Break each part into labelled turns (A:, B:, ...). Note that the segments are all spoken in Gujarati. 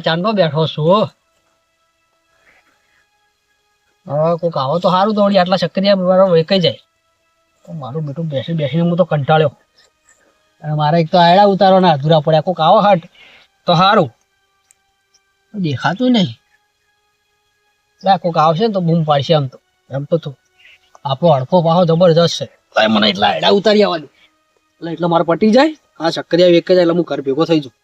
A: ચાંદો બેઠો છું. કોક આવો તો સારું તો આટલા શક્કરિયા મારો વેકાઈ જાય. તો મારું બેટું બેસી બેસીને હું તો કંટાળ્યો. અને મારે એક તો આયડા ઉતારવાના અધૂરા પડ્યા. કોક આવો હટ તો સારું. દેખાતું નહીં. કોક આવશે ને તો બૂમ પાડશે. આમ તો એમ તો આપણો હડફો પાહો જબરજસ્ત છે. મને એટલા આયડા ઉતારી આવવાનું એટલે મારે પટી જાય. આ શક્કરિયા વેકાઈ જાય એટલે હું ઘર ભેગો થઈ જાઉં.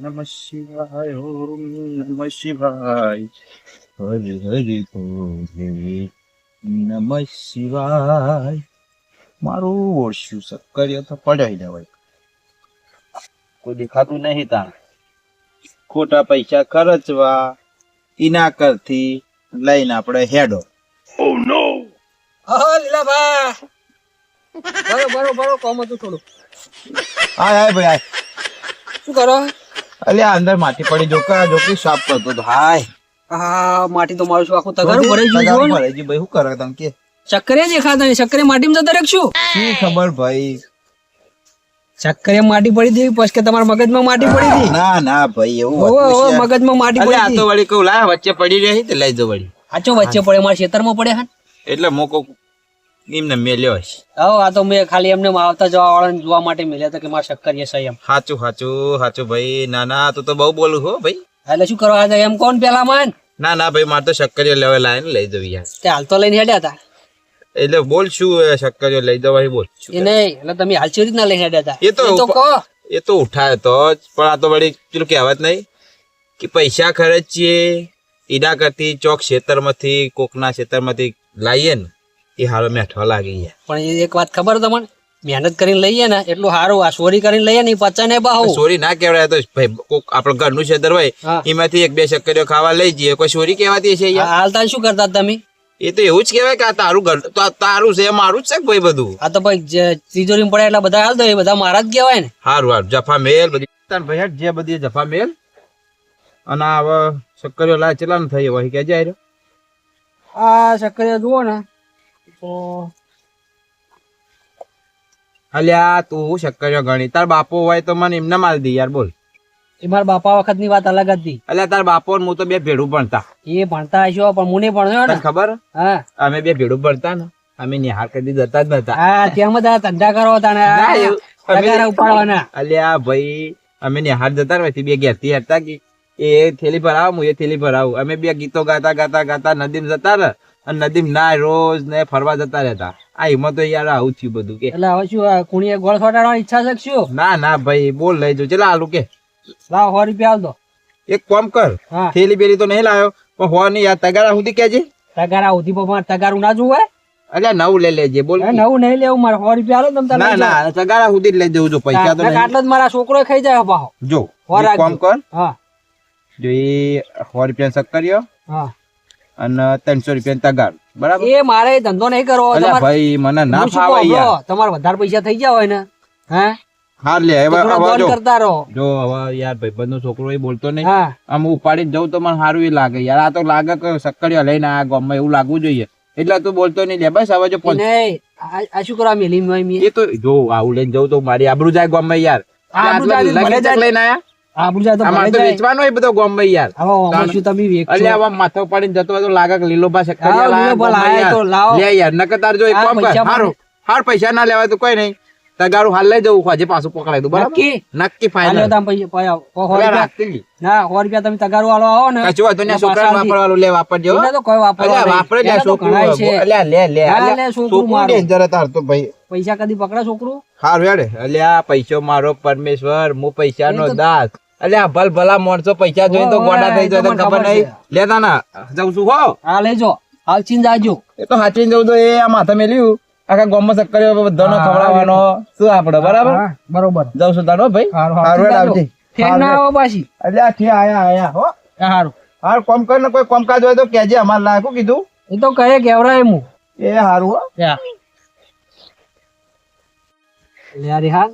B: નમઃ શિવાય ઓમ નમઃ શિવાય હરિ હરિ બોલે નમઃ શિવાય. મારું ઓળશું શક્કરિયા તો પડાઈ દેવાય. કોઈ દેખાતું નહીં તાર. ખોટા પૈસા ખર્ચવા એના કરથી લઈને આપણે હેડો.
A: ઓહ નો. લીલાભા બરો કોમ હતું થોડું.
B: આય ભાઈ આય.
A: શું કરો?
B: અલ્યા અંદર માટી પડી જોકી સાફ કરતો તો. હાય
A: હા માટી તો મારું શું આખું તગારું ભરાઈ ગયું છે.
B: ભરાઈ ગયું ભાઈ. શું કરે તમે કે
A: શક્કરિયા દેખાતા નહીં. શક્કરિયા માટીમાં જતા રાખશું.
B: શી ખબર ભાઈ.
A: શક્કરિયા માટી પડી હતી પછી કે તમારા મગજમાં માટી પડી હતી?
B: ના ના ભાઈ એવું
A: મગજમાં માટી પડી.
B: આ તો વળી કહું લાય વચ્ચે પડી રહી તે લઈ જો વળી.
A: આચો વચ્ચે પડે મારા ખેતરમાં પડે હા.
B: એટલે મોકો એમને મેલ્યો હશે.
A: આ તો મેં ખાલી એમને આવતા જવા વાળાને જોવા માટે મેલ્યા હતા કે મારા શક્કરિયા છે એમ.
B: સાચું ભાઈ. ના ના તું તો બહુ બોલું હો ભાઈ.
A: એટલે શું કરવા હતા એમ કોણ પેલા માન?
B: ના ભાઈ મારે તો શક્કરિયા લેવા લાય ને લઈ જવી યાર.
A: તે હાલ તો લઈને હેડ્યા હતા.
B: એટલે બોલ શું શક્કરિયા લઈ જવા બોલ.
A: એ નહીં એટલે તમે હાલ ચી રીતના લઈને હેડ્યા હતા
B: એ તો કહો. એ તો ઉઠાય તો જ પણ આ તો વળી પેલું કહેવત નહીં કે પૈસા ખર્ચીએ એના કરતી ચોક ખેતરમાંથી કોકના ખેતરમાંથી લાવીએ ને એ હારો મેઠો લાગી જાય.
A: પણ એક વાત ખબર તમને? મહેનત કરીને લઈએ ને એટલું સારું. આ ચોરી કરીને લઈએ ને પચા ને બાહુ.
B: ચોરી ના કહેવાય તો ભાઈ. કોક આપડે ઘરનું ખેતર હોય એમાંથી એક બે શક્કરિયો ખાવા લઈ જઈએ. કોઈ ચોરી કહેવાતી છે?
A: હાલ તાર શું કરતા તમે?
B: એ તો એવું જ કહેવાય કે આ તારું ઘર તારું છે મારું જ છે ભાઈ બધું.
A: આ તો ભાઈ તિજોરી પડે એટલે બધા હાલ દો એ બધા મારા જ કહેવાય ને.
B: સારું જફા મેલ બધી ભાઈ જે બધી જફા મેલ. અને હવે શક્કરિયો લાય ચેલા ને થઈ હોય કે જાય.
A: આ શક્કરિયા જુઓ ને તો
B: અલ્યા તું શક્કરિયો ગણી. તાર બાપો હોય તો મને એમને માલ દી યાર બોલ.
A: એ મારા બાપા વખત ની વાત અલગ હતી.
B: અલ્યા તાર બાપો હું તો બે ભેડું ભણતા.
A: એ ભણતા હશો પણ મુને ભણ્યો ને
B: ખબર?
A: હા
B: અમે બે ભેડું ભણતા ને. અમે નિહાર કદી જતા જ નતા.
A: હા ત્યાં બધા ધંધા કરો ઉપાડવાના.
B: અલ્યા ભાઈ અમે નિહાર જતા ને બે ઘેરથી હતા કે એ થેલી ભરાવું હું એ થેલી ભરાવું. અમે બે ગીતો ગાતા નદીમ જતા ને. અને નદીમ ના રોજ ને ફરવા જતા રહેતા. આ હિંમત તો યાર આવું થયું બધું કે.
A: એટલે હવે શું કુણીએ ગોળ ફટાડવાની ઈચ્છા છે શું?
B: ના ભાઈ બોલ લઈ જો. ચલા આલુ કે
A: લાવ 100 રૂપિયા આલ દો.
B: એક કામ કર. થેલી બેલી તો નહીં લાવ્યો પણ હો નહીં યાર તગારા સુધી કેજે.
A: તગારા સુધી પણ તગારું ના જોવે.
B: અલ્યા નવું લઈ લેજે બોલ.
A: નવું નહીં લેવું મારે 100 રૂપિયા આલો તમે.
B: ના તગારા સુધી જ લઈ જવું. જો પૈસા તો
A: આટલો જ મારા છોકરો ખાઈ જાય પાહો.
B: જો કામ કર.
A: હા
B: જો એ 100 રૂપિયા શક્કરિયો.
A: હા
B: અને 300 રૂપિયા તગાર. બરાબર.
A: એ મારે ધંધો નહીં કરવો.
B: ભાઈ મને ના ફાવે યાર.
A: તમારે વધારે પૈસા થઈ ગયા હોય ને હે
B: હા લે હવે
A: કરતા રહો.
B: જો હવે યાર ભાઈબંધ નો છોકરો એ બોલતો નહીં. આમ ઉપાડી જવું તો મને સારું એ લાગે યાર. આ તો લાગે કે શક્કરિયો લઈને આ ગામમાં એવું લાગવું જોઈએ એટલે તું બોલતો નહીં. લે બસ હવે જો
A: આ શું કરવા મેલી
B: એ તો જો આવું લઈને જવું તો મારી આબરૂ જાય ગામમાં યાર. લઈને આયા વેચવાનો એ બધો ગામમાં યાર. હવે માથો પાડીને જતો હોય તો લાગે કે લીલોબા શક્કરિયા લે યાર. નકર તાર જો એક કામ કર. હાર પૈસા ના લેવાય તો કોઈ નહીં. તગારું હાલ લઈ જવું હજી પાછું પકડાય દઉં. બરાબર નક્કી ફાઇનલ.
A: ના 100 રૂપિયા તમે તગારું વાળો આવો ને
B: કચું તો છોકરા વાપરવાનું લે વાપરજો. વાપરે લે છોકરું. ડેન્જર તાર તો ભાઈ.
A: પૈસા કદી પકડા છોકરું.
B: હારું હેડે. અલ્યા પૈસો મારો પરમેશ્વર હું પૈસા નો દાસ. અલ્યા ભલ ભલા માણસો પૈસા જોઈ તો ગોડા થઈ જાય ખબર નહીં. લેતા ના જઉં છું હો.
A: હા લેજો હાલ ચીન જાજો.
B: એ તો હાચીને જવું તો એ આ માથા મેલ્યું આખા ગામમાં શક્કરિયો બધાનો ખવડાવવાનો શું આપડે. બરાબર
A: બરોબર
B: જાઉં છું તારો ભાઈ. હારું આવજે.
A: ના આવો પાછી.
B: અલ્યા થી આયા હો.
A: હારું
B: હારું કોમ કર ને કોઈ કામકાજ હોય તો કેજે. અમાર લાયકો કીધું
A: એ તો કહે કેવરાય હું.
B: એ હારું હો.
A: યાર હા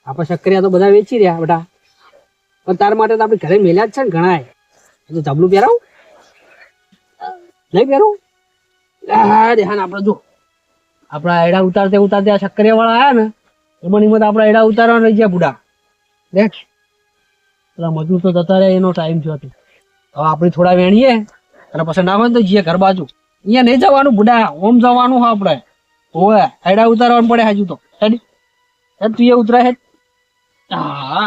A: આપણે શક્કરિયા તો બધા વેચી રહ્યા બેટા પણ તાર માટે તો આપણે ઘરે મેલ્યા જ છે ને ઘણા. તો જબલું પહેરાવું નહીં પહેરવું. હા આપણે જો આપણા એડા ઉતારતે ઉતારતે આ શક્કરિયા વાળા આયા ને એમાં નિમત આપણા એડા ઉતારવા રહી ગયા બુડા દેખ પેલા મજૂર તો જતા રહ્યા એનો ટાઈમ થયો હતો હવે આપણે થોડા વેણીએ અને પછી ના હોય ને તો જઈએ ઘર બાજુ અહીંયા નહીં જવાનું બુડા ઓમ જવાનું હા આપણે ઓવે એડા ઉતારવાનું પડે હજુ તો હેડ તું એ ઉતરાય હેડ હા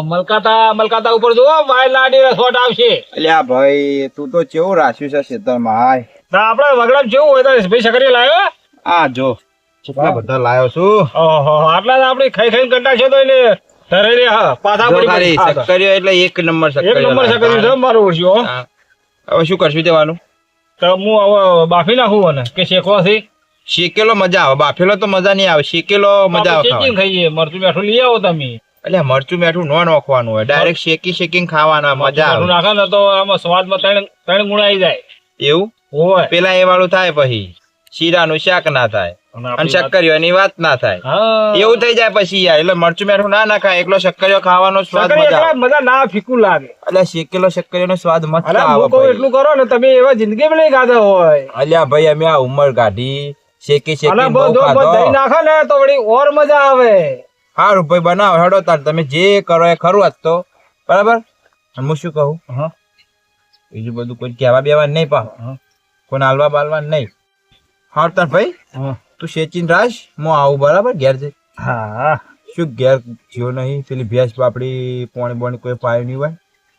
A: મલકાતા ઉપર જો વાય લાડી રસોટ આવશે
B: અલ્યા ભાઈ તું તો કેવું રાખ્યું છે ખેતરમાં હાય
A: આપડે વગડા જેવું હોય તો ભાઈ શકરી લાવ્યો
B: આ જો કેટલા બધા લાયો છું
A: ઓહો આટલા જ આપડે ખાઈ ખાઈને કંટાળ છે તો એટલે ધરે રે હા પાછા પડી
B: શક્કરીઓ એટલે એક નંબર
A: શકરી છે મારું ઓછો
B: હવે શું કરશું દેવાનું
A: તો હું હવે બાફી નાખું ને કે શેકવા છે
B: શેકેલો મજા આવે બાફેલો તો મજા નહીં આવે શેકેલો મજા આવે
A: શેકીને ખાઈએ મરચું બેઠું લઈ આવો તમે
B: એટલે મરચું મીઠું ન નાખવાનું હોય ડાયરેક્ટ શેકી ખાવાના મજા આવે
A: નાખે ને તો આમાં સ્વાદમાં ત્રણ ગુણ આવી જાય
B: એવું હોય પેલા એ વાળું થાય પછી શીરાનું શાક ના થાય અને શક્કરીઓની વાત ના થાય એવું થઈ જાય પછી યાર એટલે મરચું મીઠું ના નાખાય એકલો શક્કરીઓ ખાવાનો સ્વાદ
A: મજા ના ફીકું લાગે
B: એટલે શેકેલો શક્કરીઓનો સ્વાદ મત આવે
A: એટલું કરો ને તમે એવા જિંદગી માં નહીં ગાધા હોય
B: અલ્યા ભાઈ અમે આ ઉંમર કાઢી શેકી
A: દહીં નાખે ને તો વળી ઓર મજા આવે
B: સારું ભાઈ બનાવો હેડો તાર તમે જે કરો એ ખરું આજ તો બરાબર હું શું કહું બીજું બધું કોઈ કહેવા બેવા નહીં પા કોઈ હાલવા બાલવા નહીં હા તાર ભાઈ તું શેચીન રાખ હું આવું બરાબર ઘેર જઈ
A: હા
B: શું ઘેર જીવો નહીં પેલી ભેંસ પાપડી પોણી બોણી કોઈ પાયું નહીં હોય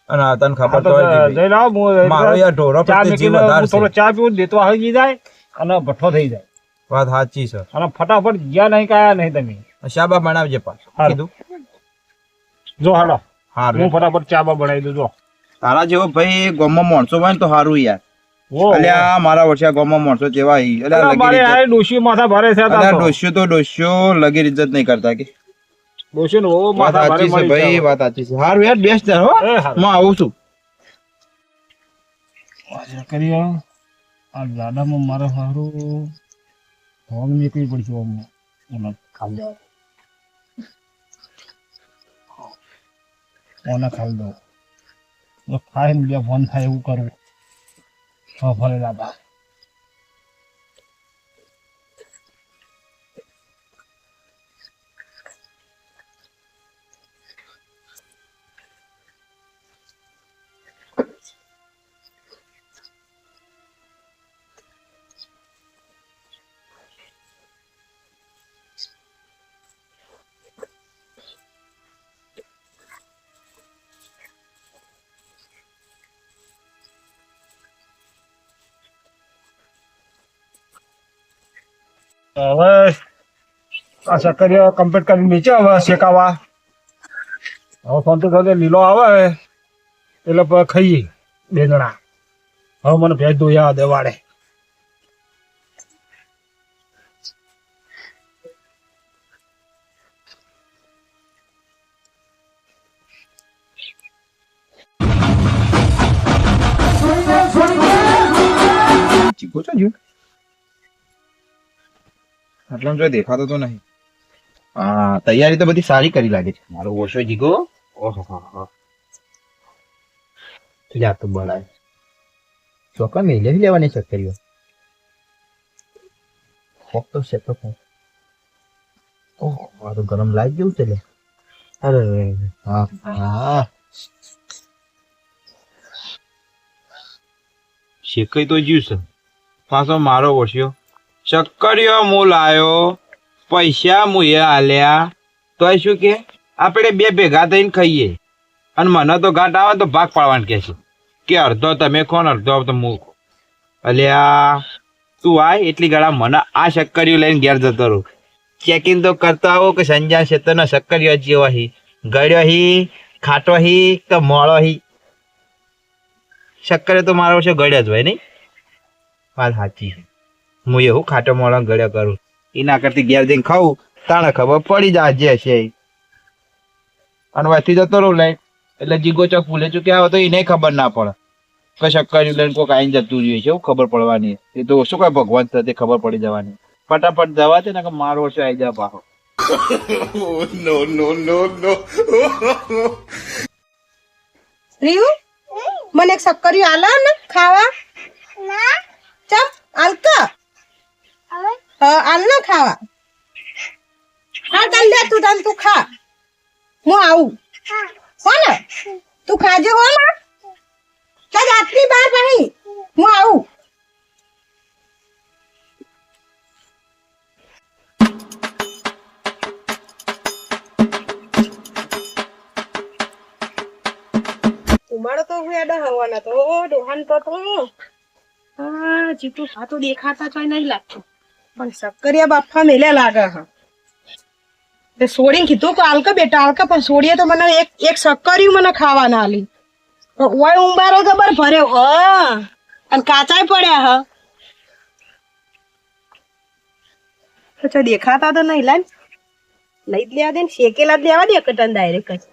B: અને આ તને ખબર તો મારો યાર ઢોરો પ્રત્યે જીવ વધારે
A: થોડો ચા પીવું દેતો આવી જાય અને ભઠ્ઠો થઈ જાય
B: વાત સાચી છે
A: અને ફટાફટ ગયા નહીં કાયા નહીં તમે
B: શાબા બનાવજે પાછું કીધું
A: જો હાલો
B: હારું
A: હું ફટાફટ ચાબા બનાવી દઉં જો
B: તારા જેવો ભાઈ ગામમાં માણસો હોય ને તો સારું યાર અલ્યા મારા વર્ષે ગામમાં માણસો જેવા
A: ડોશી માથા ભારે છે
B: ડોસ્યો લગી ઇજ્જત નહીં કરતા કે
A: ડોશી નો માથા ભારે
B: છે ભાઈ વાત સાચી છે હારું યાર બેસ્ટ હો હું આવું છું
A: કરીએ આ ગાડામાં મારે સારું હોમ નીકળી પડશે ઓને ખાલી દો ઓને ખાલી દો ખાઈ ને બે ફોન થાય એવું કરવું હા ભલે દાદા હવે આ શક્કરિયા કમ્પ્લીટ કરીને નીચે હવે શેકાવા હવે ફોન તો થશે લીલો આવે એટલે ખાઈએ બે જણા હવે મને ભેજ દોયા દેવાડે
B: આટલા જો દેખાતો તો નહીં હા તૈયારી તો બધી સારી કરી લાગે છે મારો ઓછો જીગો ઓહો લ્યા તો બળાય ચોકા મેલે લેવાની શક્કરીઓ ફક્ત છે તો ઓહ આ તો ગરમ લાગી ગયું છે લે અરે હા હા શેકાઈ તો જ્યું છે પાછો મારો ઓછ્યો શક્કરીઓ હું લાયો પૈસા મુએ આલ્યા તો શું કે આપણે બે ભેગા થઈને ખાઈએ અને મને તો ઘાટ આવે તો ભાગ પાડવાનું કે છે કે અડધો તમે ખો ને અડધો તો હું અલ્યા તું આય એટલી ગાળા મને આ શક્કરીઓ લઈને ઘેર જતો રહું ચેકિંગ તો કરતા આવો કે સંજા ક્ષેત્રના શક્કરીઓ જેવા હી ગળ્યો હી ખાટો હી કે મોળો હી શક્કરીઓ તો મારો છે ગળ્યા જ હોય નહીં વાત સાચી હું એવું ખાટો મોળો ગળ્યો કરું એના કરતી ઘેર જઈને ખાવું તાણે ખબર પડી જાય જે છે અને વાથી જતો રહું લઈ એટલે જીગો ચોક ભૂલે ચૂક્યા આવે તો એને ખબર ના પડે કે શક્કરીઓ લઈને કોઈક આઈને જતું જોઈએ છે એવું ખબર પડવાની એ તો શું કઈ ભગવાન સાથે ખબર પડી જવાની ફટાફટ જવા દે ને કે મારો છે આવી જા પાછો
C: રીયુ મને એક શક્કરી આલા ને ખાવા ચમ આલકા આલ ના ખાવા હા ચાલ લે તું ખા હું આવું હો ને તું ખાજે હો ને ચાલ આટલી બાર ભાઈ હું આવું ઉમાડો તો હું એડા હવાના તો ડોહાન તો જીતું આ તો દેખાતા ચોય નહીં લાગતું પણ શક્કરિયા બાફા મેલ્યા લાગે હા તે સોડીને કીધું કે આલકા બેટા આલકા પણ સોડીએ તો મને એક શક્કરિયું મને ખાવાના આલી ઓય ઉંબારો જબર ભર્યો અને કાચાય પડ્યા હા તો દેખાતા તો નહીં લાન લઈ જ લેવા દે ને શેકેલા જ લેવા દે કટન ડાયરેક્ટ જ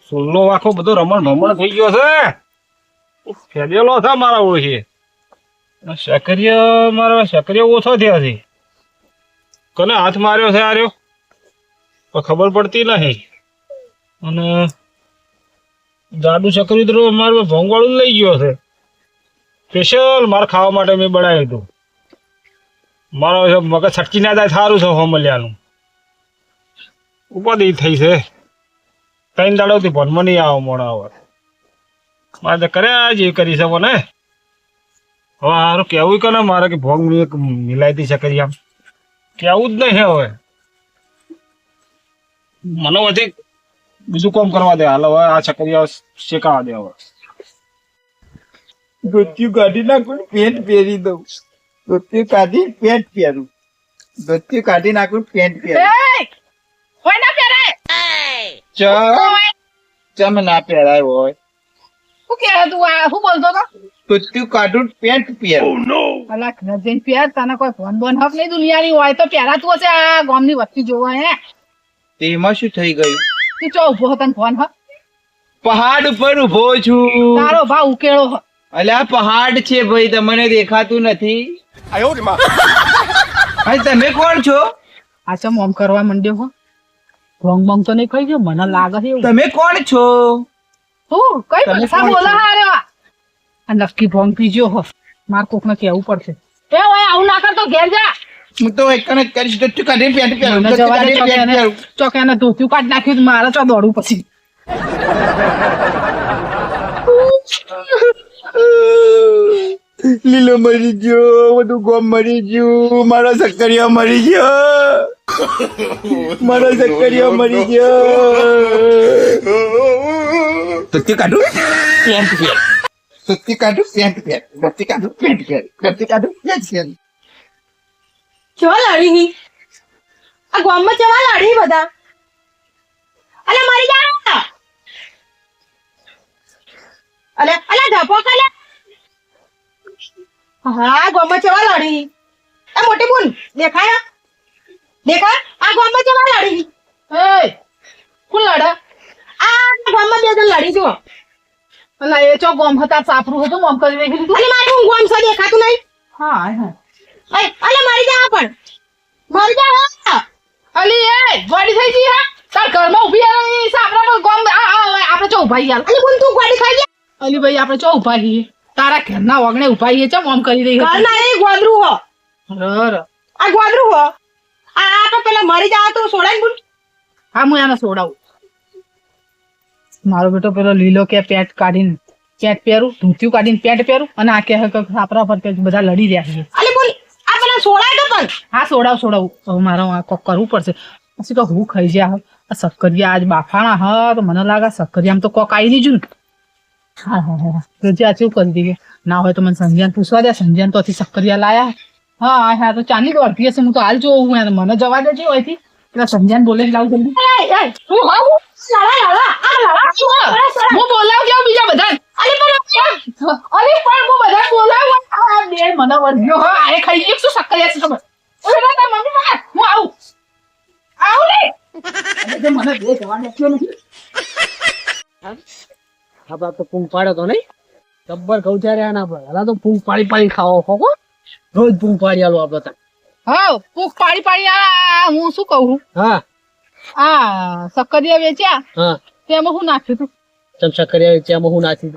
D: સોલનો આખો બધો રમણ ભમણ થઈ ગયો છે ફેલેલો છે મારા ઓળખી શકરિયા ઓછો થયા છે કને હાથ માર્યો છે આર્યો પણ ખબર પડતી નહીં અને જાડુ શકરી તો મારું ભોંગવાળું લઈ ગયો છે સ્પેશિયલ મારે ખાવા માટે મેં બનાવ્યું હતું મારો મગજ છટકી ના જાય સારું છે હોમલિયાનું ઉપાધિ થઈ છે ત્રણ દાડોથી ભણમાં નહીં આવો મોડા આવે મારે તો કર્યા જે કરી શકો ને હવે સારું કેવું કે ને મારે કે ભોગ મિલાઈ શકરી આમ કેવું જ નહીં હવે મને વધી બીજું કામ કરવા દે હાલ હવે આ છકરીયા શેકાવા દે હવે
B: ધોતિયું કાઢી નાખું પેન્ટ પહેરી દઉં ધોતિયું કાઢી પેન્ટ પહેરું ધોતિયું કાઢી નાખું પેન્ટ પહેરું ચમ ના પહેરાય હોય
E: શું કે તું આ શું બોલતો હતો
B: ધોતિયું કાઢું પેન્ટ પહેરું
E: અલા રજન પહેર તને કોઈ ફોન બોન હક નહીં દુનિયાની હોય તો પહેરાતું હશે આ ગામની વસ્તી જોવા હે
B: તેમાં શું થઈ ગયું
E: તું ચો ઉભો તને ફોન હક
B: પહાડ ઉપર ઉભો છું
E: તારો ભાવ ઉકેળો હ
B: અલ્યા પહાડ છે ભાઈ તમને દેખાતું નથી તમે કોણ છો
E: આ ચમ ઓમ કરવા માંડ્યો હો ભોંગ ભોંગ તો નહીં ખાઈ ગયો મને લાગે છે એવું
B: તમે કોણ છો
E: હું કઈ
B: તમે
E: ભાષા
B: કોણ
E: બોલા
B: છો?
E: હારે આ નક્કી ભોંગ પીજો હો માર કોકને કહેવું પડશે એ ઓય આવું ના કર તો ઘેર જા
B: હું તો એક કણ કરીશ ધોતિયું કાઢી પેન્ટ પહેરું
E: મને
B: ધોતિયું
E: જવા દે
B: કાઢી પેન્ટ પહેરું
E: ચોકેને ધોતિયું કાઢ નાખ્યું તો મારે ચો દોડવું પછી
B: લીલો મરી ગયો બધું ગોમ મરી ગયું મારો સક્કરિયો મરી ગયો મારો સક્કરિયો મરી ગયો ધોતિયું કાઢું પેન્ટ પહેર ધોતિયું કાઢું પેન્ટ પહેર ધોતિયું કાઢું પેન્ટ પહેર ધોતિયું કાઢું પેન્ટ પહેર
C: કેવા લાડી હી આ ગામમાં કેવા લાડી બધા અલે મરી જા અલે ધપો કલે હા ગામમાં કેવા લાડી આ મોટી બોલ દેખાય આ ગામમાં કેવા લાડી
E: એ કોણ લડા
C: આ ગામમાં બે જણ લાડી જો
E: અલા એ ચો ગોમ હતા સાપરું હતું મોમ કરી રહી
C: અલે મારી હું ગામ સા દેખાતું નહીં
E: હા હા
C: અલે મરી જા પણ મરી જા હો
E: અલી એ ગોડી થઈ ગઈ હા તાર ઘરમાં ઊભી આવી સાપરામાં ગોમ આપણે ચો ઉભા યાર
C: અલે બોલ તું ગાડી ખાઈ જા
E: અલી ભાઈ આપણે ચો ઉભા છીએ તારા ઘરના વગણે ઉભા છીએ ચમ ઓમ કરી રહી
C: ઘર
E: હતી
C: ના એ ગોદરું હો
E: રર
C: આ ગોદરું હો આ તો પેલા મરી જા તો સોડાઈ બોલ
E: હા હું એને સોડાવું મારો બેટો પેલો લીલો કે પેટ કાઢીને પેટ પહેરું ધોતિયું કાઢીને પેટ પહેરું અને આ કે સાપરા પર બધા લડી રહ્યા છે
C: અલે બોલ આ પેલા સોડાઈ તો પણ
E: હા સોડાવું હવે મારે આ કોક કરવું પડશે પછી તો હું ખાઈ જ્યા આ સક્કરિયા આજ બાફાણા હા તો મને લાગે સક્કરિયામાં તો કોક આવી નહીં જુ હા હા હા રોજે આ ચેવું કરી દઈએ ના હોય તો મને સંજ્ઞાન પૂછવા દે સંજ્ઞાન તો સક્કરિયા લાયા હા હા તો ચાંદી દોડતી હશે હું તો હાલ જોઉં હું એને મને જવા દેજે હોયથી પેલા સંજ્ઞાન બોલે લાવ જલ્દી હું બોલાવ જાઉં બીજા બધા અરે પણ હું બધા બોલાવું આ બે મને વર્ગ્યો હો આ ખાઈ ગયો શું સક્કરિયા છે ખબર ઓરે ના મમ્મી હું આવું લે અરે મને બે જવાન આપ્યો નથી
A: આ બાપ તો પૂંગ પાડ્યો તો નહીં જબ્બર કહું ત્યારે આના પર હલા તો પૂંગ પાડી ખાવો ખોકો રોજ પૂંગ પાડી આલો આપણે તો.
E: હા પૂક પાડી આ હું શું કહું
A: હા
E: આ સક્કરિયા વેચ્યા
A: હા
E: તેમાં હું નાખ્યું તું
A: ચમ સક્કરિયા વેચ્યામાં હું નાખી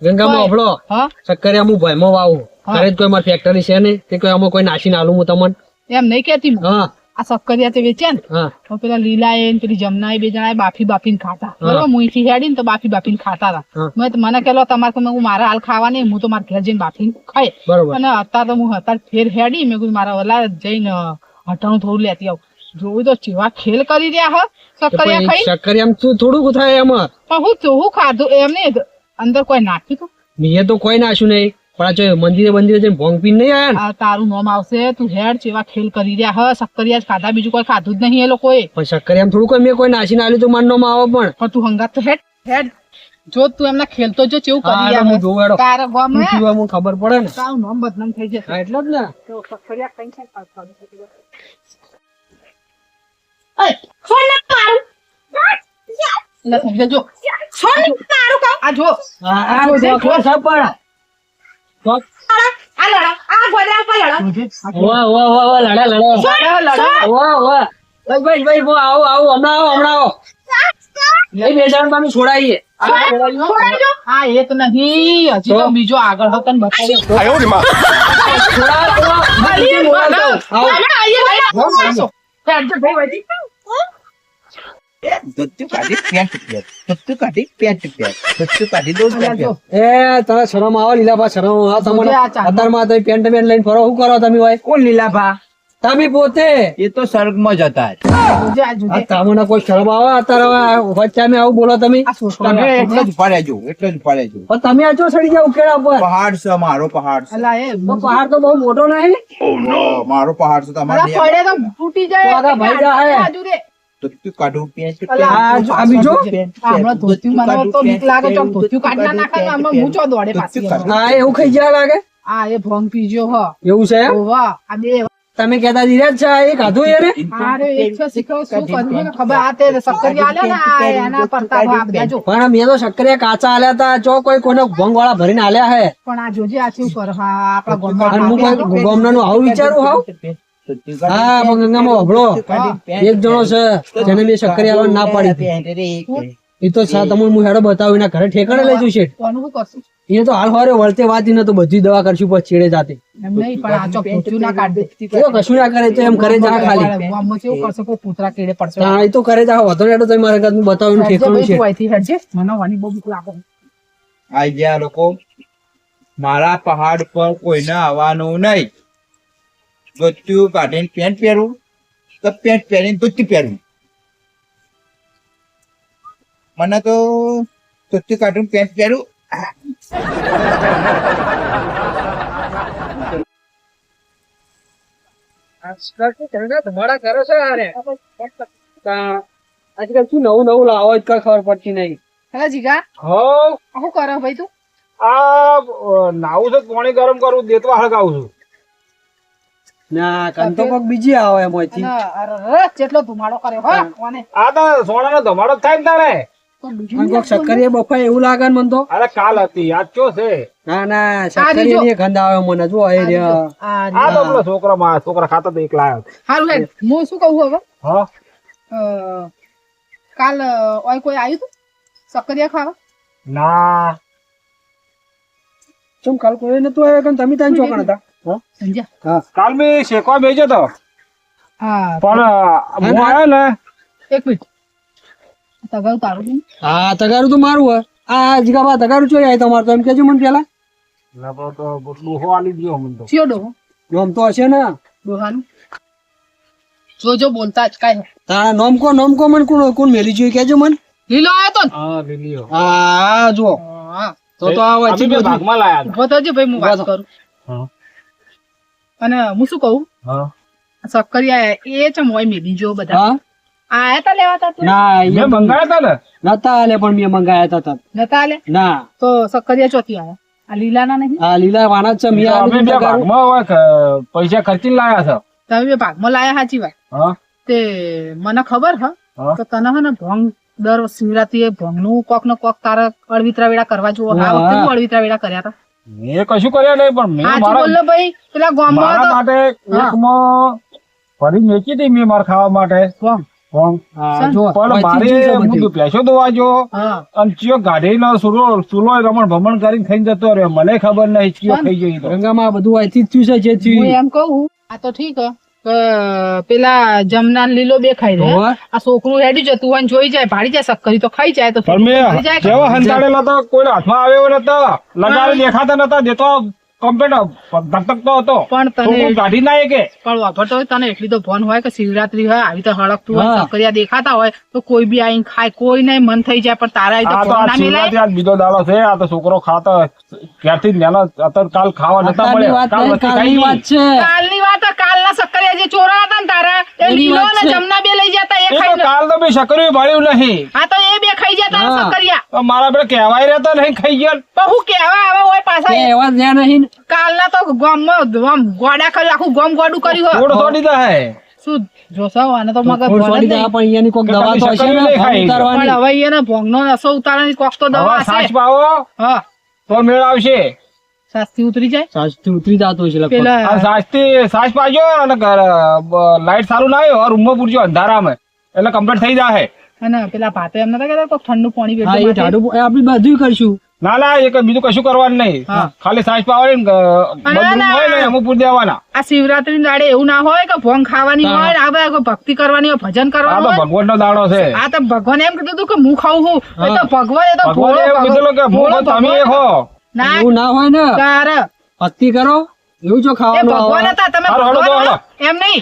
A: ગંગામાં અભળો
E: હા
A: સક્કરિયા હું ભયમાં વાવું
E: હા.
A: ઘરે જ કોઈ મારી ફેક્ટરી છે નહીં તે કોઈ આમાં કોઈ નાસીને આલું હું તમને.
E: એમ નહીં કેતી હું
A: હા
E: આ સક્કરિયા તે વેચ્યા ને
A: હા
E: તો પેલા લીલા એ પેલી જમના બે જણા બાફીને ખાતા બરોબર મુઈથી હેડી ને તો બાફીને ખાતા
A: હા.
E: હતા મેં તો મને કહેલો તમારે તો હું મારા હાલ ખાવા નહીં હું તો મારા ઘેર જઈને બાફીને ખાય
A: બરોબર
E: અને અત્યારે તો હું અત્યારે ફેર હેડી મેં કીધું મારા ઓલા જઈને હટાણું થોડું લેતી આવું જોયું તો ચેવા ખેલ કરી રહ્યા હ સક્કરિયા ખાઈ
A: સક્કરિયા શું થોડુંક થાય એમાં
E: પણ હું ખાધું એમ નહીં અંદર કોઈ નાખ્યું તું
A: મેં તો કોઈ નાખ્યું નહીં પણ આ જો મંદિરે જઈને ભોંગ પીને નહીં આયા ને
E: આ તારું નામ આવશે તું હેડ ચેવા ખેલ કરી રહ્યા હ સક્કરિયા જ ખાધા બીજું કોઈ ખાધું જ નહીં એ લોકોએ
A: પણ સક્કરિયામાં થોડું કોઈ મેં કોઈ નાસીને આલ્યું તો મારું નામ આવે પણ
E: પણ તું હંગાત તો હેડ જો તું એમના ખેલતો જો કેવું કરી
A: હા,
E: રહ્યા
A: હું
E: હે.
A: જોઉં હેડો.
E: તારા ગામ
A: શું
E: હે
A: થયું એમ ખબર પડે ને
E: તારું નામ બદનામ થઈ જશે
A: હા એટલે જ ને
E: તો સક્કરિયા કઈ છે ખાધું. એટલે સમજે જો આ જો
A: હા
E: આ જો,
A: જો,
E: જો.
A: સબ પણ.
C: આ લડો આ ગોડા ઉપર લડો
A: વાહ, વાહ, વાહ, વાહ, લડે, લડે. વાહ, વાહ. ભાઈ, વાહ, આવો, હમણાં આવો. નહીં બેસાડો તો અમે છોડાઈએ.
E: હા એ તો નહીં હજી તો બીજો આગળ હતો ને બતાવ્યો
A: છોડાવો. બીજી બોલાવતો. આવો. એ તને શરમ આવો લીલાભા શરમ આવો તમને
E: આ ચાંદો.
A: અત્યારમાં તમે પેન્ટ બેન્ટ લઈને ફરો શું કરો તમે ભાઈ
B: કોણ લીલાભા
A: તમે પોતે
B: એ તો સ્વર્ગમાં જતા
A: આ તમને કોઈ શરમ આવે અત્યારે વચ્ચે અમે આવું બોલો તમે
E: આ છોકરો
B: તમે એટલે જ ઉભા રહેજો એટલે જ ઉભા રહેજો
A: પણ તમે આ ચો સડી જાવ ઉકેડા પર
B: પહાડ છે મારો પહાડ છે
E: અલા એ
A: તો પહાડ તો બહુ મોટો નહીં
B: મારો પહાડ છે તમારે
E: અલા પડે તો તૂટી જાય
A: તો આગા ભાઈ જા હે.
E: બાજુ રે.
B: તો તું કાઢું પેન્ટ
E: અલા,
A: આ બીજો
E: આ હમણાં ધોતિયું મને તો બીક લાગે તો ધોતિયું કાઢી ના નાખે તો આમાં હું ચો દોડે પાછી હવે.
A: હા એવું ખાઈ જાય લાગે
E: આ એ ભોંગ પીજો હ
A: એવું છે એમ?
E: ઓવા આ બે
A: તમે કહેતા ધીરજ છે આ એ ખાધું એ રે
E: અરે એક છે શીખો શું કર્યું મને ખબર આ તે સક્કરિયા આલ્યા ને આ એના પરતા આ બધા જો
A: પણ મેં તો સક્કરિયા કાચા આલ્યા તા ચો કોઈ કોને ભંગ વાળા ભરીને આલ્યા હે
E: પણ આ જોજે આ કેવું કરે હા આપણા
A: અને હું
E: ગામમાં
A: કોઈ ગોમનાનું આવું વિચારું હાવ હા પણ ગંગામાં હભળો એક જણો છે જેને મેં સક્કરિયા આલવાની ના પાડી હતી. એ તો તમને હું હેડો બતાવું એના ઘરે ઠેકાણે લઈ જઉં છે
E: કોનું શું કરશું
A: એ તો હાલ હોરે વળતે વાતી ન તો બધી દવા કરશું પછી છેડે જાતે
E: એમ નહીં પણ આ ચો પૂછ્યું ના કાઢ દે
A: એ કશું ના કરે તો એમ કરે જા ખાલી
E: ગામમાં કેવું કરશે કોઈ પૂતરા કેડે પડશે
A: હા, એ તો કરે જા વધો હેડો તો મારે કાંઈ બતાવું
E: હેડજે
A: ઠેકાણું
E: ભાઈ,
A: છે
E: તું અહીંથી હેડજે. મને વાની બહુ બીક લાગે
B: આઈ ગયા લોકો મારા પહાડ પર કોઈને આવવાનું નહીં ધોતિયું કાઢીને પેન્ટ પહેરવું તો પેન્ટ પહેરીને ધોતી પહેરવું મને તો ધોતિયું કાઢીને પેન્ટ પહેરવું
A: આજકાલ શું નવું નવું લાવો જ કઈ ખબર પડતી નહીં
E: હેલા જીગા
D: હો
E: શું કરે ભાઈ તું
D: આ નાવું છે પાણી ગરમ કરું દેતવા હળગાવું છું
A: ના કાન તો કોક બીજી આવે એમાંથી
E: અને અરે જેટલો ધુમાડો કર્યો હો કોને
D: આ તો સોનાનો ધમાડો જ થાય ને તારે
E: તો બીજું
A: અને કોક સક્કરિયા બફાય એવું લાગે ને મને તો
D: અરે કાલ હતી આજ ચો છે
A: ના ના સક્કરિયા ની ગંધ આવે મને જો એ રહ્યા
D: આ તો પેલો છોકરા ખાતા તો એક લાયો
E: હારું હેડ હું શું કહું હવે
D: હા
E: કાલ ઓય કોઈ આવ્યું તું સક્કરિયા ખાવા
D: ના
A: ચમ કાલ કોઈ નતું આવ્યો કે તમે ત્યાં ચોકણ હતા
E: સમજ્યા
D: કાલ મેં શેકવા બેજો તો
E: હા
D: પણ હું આવ્યો ને
E: એક મિનિટ તગારું તારું છે ને?
A: હા તગારું તો મારું હોય આ જીગાબા તગારું ચોઈ આવી તમારે તો એમ કેજો મને પેલા
D: લગો તો ડોહો આલી દ્યો મને તો
E: ચિયો ડોહો
A: નોમ તો હશે ને
E: ડોહાનું જોજો બોલતા જ કાંઈ
A: તારા નોમ કો મને કોણ મેલી જોઈ કેજો મને
E: લીલો આવ્યો તો ને
D: હા લીલીઓ
A: હા જો
E: હા
A: તો આ વચ્ચે
D: અમે બે
A: બધું
D: ભાગમાં લાયા
E: ઉભો થજો ભાઈ હું વાત કરું
D: હા.
E: અને હું શું કહું
D: હા
E: સક્કરિયા એ ચમ હોય મેલી જો બધા
A: હા
E: આયા તા લેવા તા તું
A: ના
D: મેં
A: અહીંયા
D: મંગાયા હતા ને
A: નતા આલે પણ મેં મંગાયા હતા
E: નતા આલે
A: ના
E: તો સક્કરિયા ચોથી આયા આ લીલાના નહીં
A: આ લીલા વાના જ છે મેં
D: અમે
A: આલુ
D: બે
A: નતા કરું.
D: ભાગમાં હોય કે પૈસા ખર્ચીને લાયા છે
E: તમે બે ભાગમાં લાયા સાચી વાત
D: હા
E: તે મને ખબર હ
D: હા.
E: તો તને હે ને ભોંગ દર શિવરાત્રીએ ભોંગનું કોક ને કોક તારે અળવિતરા વેળા કરવા જોવો આ
A: હા.
E: વખતે હું અળવિતરા વેળા કર્યા હતા
D: મેં કશું કર્યા નહીં પણ મેં
E: સાચું
D: મારા
E: બોલો ભાઈ પેલા ગામમાં
D: મારા
E: તો
D: માટે
E: હા.
D: એકમાં ફરી મેચી હતી મેં મારા ખાવા માટે
E: ભોંગ
D: પણ
A: હા, જો
D: પણ
A: અહીંથી જ છે
D: મારે
A: બધું.
D: હું ભેંસો દોવા જો
E: હા
D: અને ચિયો ગાડીનો ચૂલો રમણ ભમણ કરીને ખાઈને જતો રહ્યો મને ખબર નહીં ચિયો ખાઈ ગઈ તો
A: રંગામાં આ બધું અહીંથી જ થયું છે જે
E: હું
A: થયું.
E: એમ કહું આ તો ઠીક હે કે પેલા જમના ને લીલો બે ખાઈ રહ્યા
A: હોવે.
E: આ છોકરું હેડી જતું હોય ને જોઈ જાય ભાડી જાય શક્કરી તો ખાઈ જાય તો
D: પણ
E: મરી
D: મેં
E: જાય
D: જેવા હંતાડેલા તો કોઈ હાથમાં આવ્યો નતો લગાડે દેખાતા નતા દેતો કમ્પ્લેટ ધકધકતો હતો
E: પણ તને
D: છોકરું કાઢી ના કે
E: પણ વાપરતો હોય તને એટલી તો ભોન હોય કે શિવરાત્રી હોય આવી તો હળકતું હોય
A: હા.
E: સક્કરિયા દેખાતા હોય તો કોઈ બી આઈને ખાય કોઈ નહીં મન થઈ જાય પણ તારા અહીં
D: આ
E: તો
D: તો
E: ભોન
D: આ
E: ના મિલાય
D: શિવરાત્રી આજ બીજો દાડો છે આ તો છોકરો ખાતો ક્યારથી નેનો અત્યારે કાલ ખાવા નતા
A: અત્યારની
D: મળે
A: વાત
D: કાલ
A: નહીં,
D: વસ્તી
A: કાલની વાત છે
D: ખાઈ ગઈ.
E: કાલની વાત હે, કાલના સક્કરિયા જે ચોરા હતા ને તારા એ
A: એની
E: લીલો
A: વાત
E: ને
A: છે.
E: જમના બે લઈ જતા એ
D: એ તો
E: ખાઈ
D: કાલ તો બી શકર્યું ભાળ્યું નહીં
E: હા તો એ બે ખાઈ જતા
A: હા.
E: સક્કરિયા
D: તો મારા પેલા કહેવાય રહેતા નહીં ખાઈ ગયા
E: પણ હું કેવા આવે હોય પાછા
A: કે એવા ધ્યાન નહીં ને.
E: કાલના તો ગામમાં આમ ગોડા કર્યું આખું ગામ ગોડું કર્યું હોય
D: થોડો થોડી તો હે
E: શું જોશો આને તો મગજ
A: થોડી
E: ભણે જ
A: થોડી દવા
E: નહીં.
A: પણ અહીંયાની કોક
D: કે
A: દવા તો
D: તમે
A: હશે ને
D: શકરી નહીં
A: ભાવ
D: ખાઈ.
A: ઉતારવાની.
E: પણ હવે એને ભોંગનો નસો ઉતારવાની કોક તો દવા
D: હવે સાચ
E: હશે
D: પાવો
E: હા
D: તો મેળ આવશે
E: સાસ્તી ઉતરી જાય
A: સાચથી ઉતરી જતો હશે લગભગ.
E: પેલા
D: આ સાચ પાજો અને લાઈટ સારું ના આવ્યો રૂમમાં પૂરજો અંધારામાં એટલે કમ્પ્લીટ થઈ જાય
E: અને પેલા ભાતે એમ નતા કહેતા કોક ઠંડુ પાણી
A: હા
E: વેચો
A: એ ટાઢું એ આપણે બધું કરશું.
D: ના ના એક બીજું કશું કરવાનું નહીં
E: હા.
D: ખાલી સાચ પાવાની ને બધું હોય ને એમાં પૂરી દેવાના
E: આ શિવરાત્રી ની દાડે એવું ના હોય કે ભોંગ ખાવાની
A: હા.
E: હોય ને આ બધા કોઈ ભક્તિ કરવાની હોય ભજન
D: આ
E: કરવાનું
D: તો
E: હોય
D: ભગવાન નો દાડો છે
E: આ તો ભગવાન એમ કીધું હતું કે હું ખાઉં છું એ તો ભગવાન એ તો
D: ભગવાને
E: ભોળો
D: એમ કીધેલું કે
E: ભોળો
D: હું તમે
E: ભગવાન.
D: એક હો
E: ના
A: એવું ના હોય ને
E: તારે
A: ભક્તિ કરો એવું જો
E: એ
A: ખાવાનું
E: ભગવાન
A: આવે.
E: હતા તમે
D: હાલો, હાલો,
E: ભગવાન
D: હાલો.
E: હતા? એમ નહીં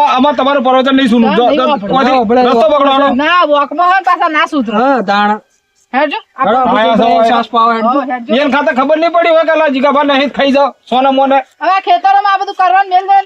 D: આમાં તમારું પ્રવચન નહીં સુનું
E: ના, નહીં વાપરો.
D: રસ્તો પકડો હાલો.
E: ના વોકમાં હોય ને પાછા ના સુધરો
A: હા તાણ
E: હેડજો
A: હેડો,
E: આપણે
D: આયા
A: આપણે
D: સવારે.
A: શ્વાસ પાવા હેડજો.
E: હેડજો.
D: એને ખાતા ખબર નહીં પડી હોય કે અલા જીગાભા નહીં જ ખાઈ જાઓ સોના મોને
E: હવે ખેતરોમાં આ બધું કરવાનું મેલ દે